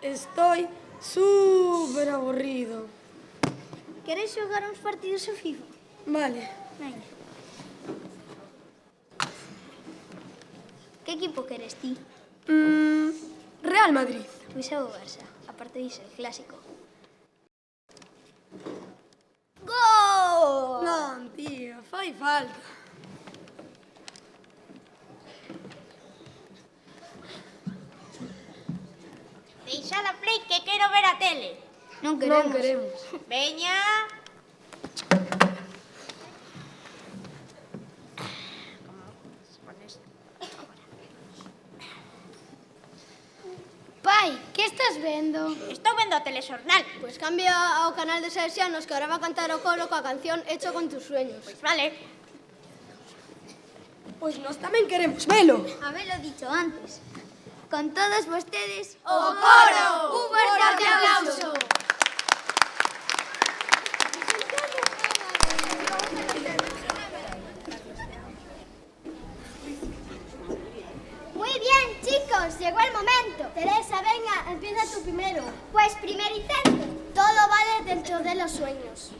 Estoy súper aburrido. Queres xogar uns partidos ao FIFA? Vale. Venga. Que equipo queres ti? Real Madrid. Pois é o Barça. Aparte disso, el clásico. Gol! Non, tío, fai falta. Deixad a Play que quero ver a tele. Non queremos. Non queremos. Veña. Pai, que estás vendo? Estou vendo o telexornal. Pois cambia ao canal de Salesianos que ahora va a cantar o coro coa canción Hecho con tus sueños. Pois vale. Pois nós tamén queremos velo. Habelo dicho antes. Con todos vostedes, O coro! Un fuerte aplauso. Muy bien, chicos, llegó el momento. Teresa, venga, empieza tú primero. Pues primer intento. Todo vale dentro de los sueños.